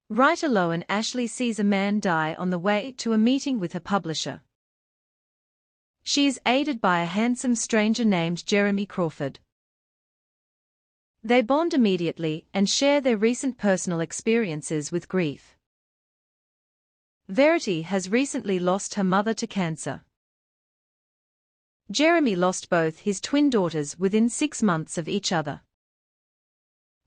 Writer Loan Ashley sees a man die on the way to a meeting with her publisher. She is aided by a handsome stranger named Jeremy Crawford. They bond immediately and share their recent personal experiences with grief. Verity has recently lost her mother to cancer. Jeremy lost both his twin daughters within 6 months of each other.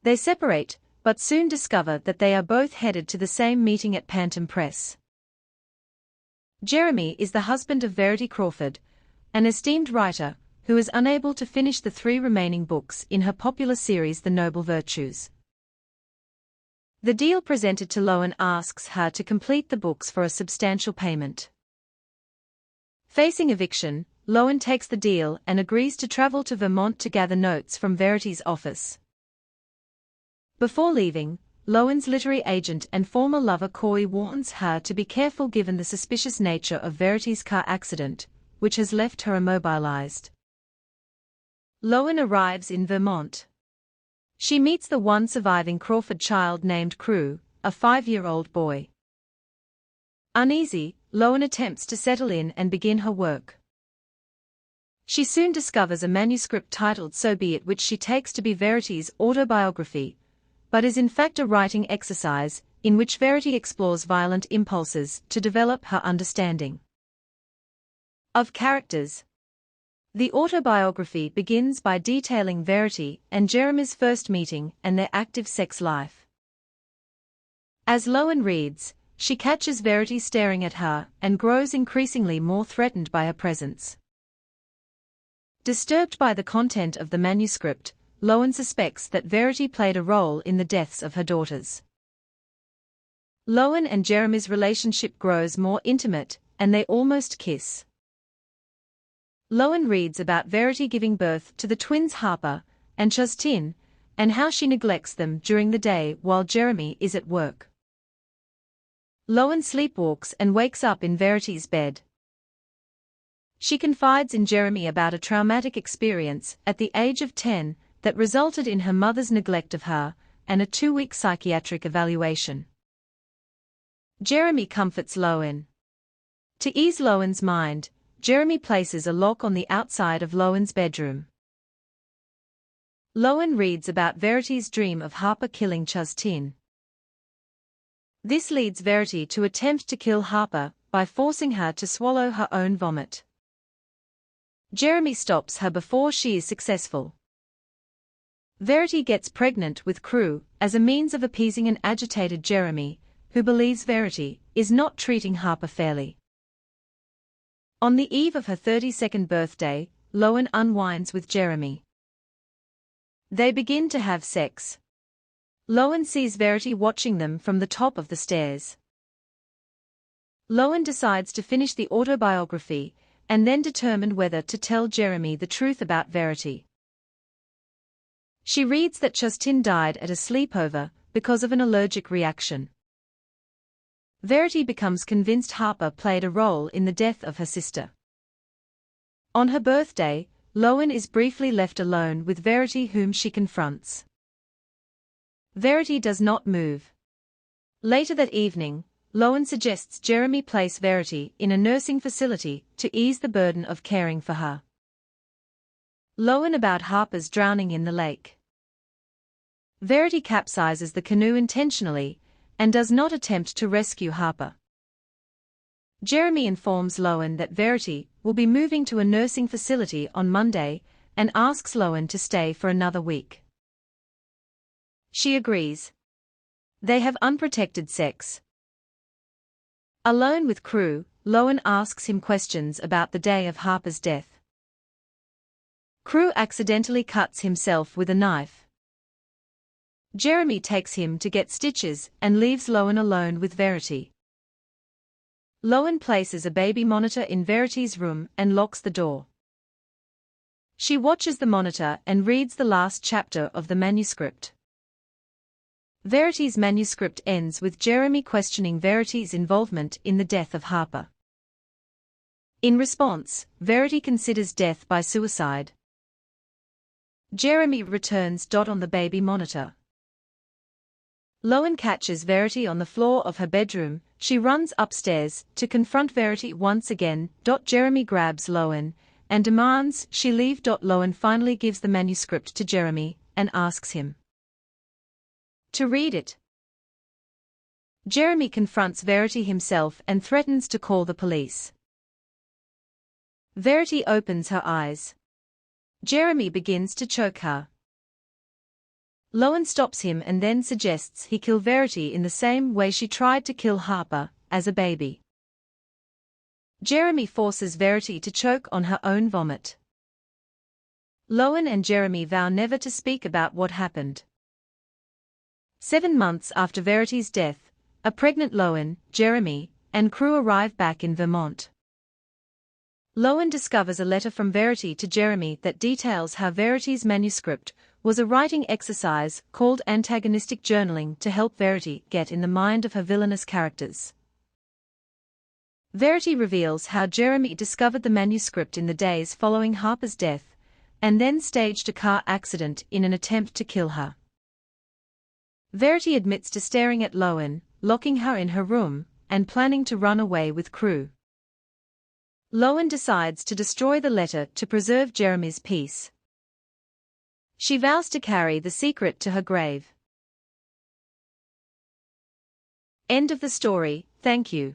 They separate, but soon discover that they are both headed to the same meeting at Pantom Press. Jeremy is the husband of Verity Crawford, an esteemed writer, who is unable to finish the 3 remaining books in her popular series The Noble Virtues. The deal presented to Loan asks her to complete the books for a substantial payment. Facing eviction, Loan takes the deal and agrees to travel to Vermont to gather notes from Verity's office. Before leaving, Loan's literary agent and former lover Corey warns her to be careful given the suspicious nature of Verity's car accident, which has left her immobilized. Loan arrives in Vermont. She meets the one surviving Crawford child named Crew, a 5-year-old boy. Uneasy, Loan attempts to settle in and begin her work. She soon discovers a manuscript titled So Be It, which she takes to be Verity's autobiography, but is in fact a writing exercise, in which Verity explores violent impulses to develop her understanding of characters. The autobiography begins by detailing Verity and Jeremy's first meeting and their active sex life. As Loan reads, she catches Verity staring at her and grows increasingly more threatened by her presence. Disturbed by the content of the manuscript, Loan suspects that Verity played a role in the deaths of her daughters. Loan and Jeremy's relationship grows more intimate, and they almost kiss. Loan reads about Verity giving birth to the twins Harper and Justin, and how she neglects them during the day while Jeremy is at work. Loan sleepwalks and wakes up in Verity's bed. She confides in Jeremy about a traumatic experience at the age of 10 that resulted in her mother's neglect of her and a 2-week psychiatric evaluation. Jeremy comforts Loan. To ease Loan's mind, Jeremy places a lock on the outside of Loan's bedroom. Loan reads about Verity's dream of Harper killing Justin. This leads Verity to attempt to kill Harper by forcing her to swallow her own vomit. Jeremy stops her before she is successful. Verity gets pregnant with Crew as a means of appeasing an agitated Jeremy, who believes Verity is not treating Harper fairly. On the eve of her 32nd birthday, Loan unwinds with Jeremy. They begin to have sex. Loan sees Verity watching them from the top of the stairs. Loan decides to finish the autobiography and then determine whether to tell Jeremy the truth about Verity. She reads that Justin died at a sleepover because of an allergic reaction. Verity becomes convinced Harper played a role in the death of her sister. On her birthday, Loan is briefly left alone with Verity, whom she confronts. Verity does not move. Later that evening, Loan suggests Jeremy place Verity in a nursing facility to ease the burden of caring for her. Loan about Harper's drowning in the lake. Verity capsizes the canoe intentionally and does not attempt to rescue Harper. Jeremy informs Loan that Verity will be moving to a nursing facility on Monday and asks Loan to stay for another week. She agrees. They have unprotected sex. Alone with Crew, Loan asks him questions about the day of Harper's death. Crew accidentally cuts himself with a knife. Jeremy takes him to get stitches and leaves Loan alone with Verity. Loan places a baby monitor in Verity's room and locks the door. She watches the monitor and reads the last chapter of the manuscript. Verity's manuscript ends with Jeremy questioning Verity's involvement in the death of Harper. In response, Verity considers death by suicide. Jeremy returns. On the baby monitor, Lowen catches Verity on the floor of her bedroom. She runs upstairs to confront Verity once again. Jeremy grabs Lowen and demands she leave. Lowen finally gives the manuscript to Jeremy and asks him to read it. Jeremy confronts Verity himself and threatens to call the police. Verity opens her eyes. Jeremy begins to choke her. Lowen stops him and then suggests he kill Verity in the same way she tried to kill Harper, as a baby. Jeremy forces Verity to choke on her own vomit. Lowen and Jeremy vow never to speak about what happened. 7 months after Verity's death, a pregnant Lowen, Jeremy, and crew arrive back in Vermont. Lowen discovers a letter from Verity to Jeremy that details how Verity's manuscript was a writing exercise called antagonistic journaling to help Verity get in the mind of her villainous characters. Verity reveals how Jeremy discovered the manuscript in the days following Harper's death, and then staged a car accident in an attempt to kill her. Verity admits to staring at Lowen, locking her in her room, and planning to run away with crew. Lowen decides to destroy the letter to preserve Jeremy's peace. She vows to carry the secret to her grave. End of the story. Thank you.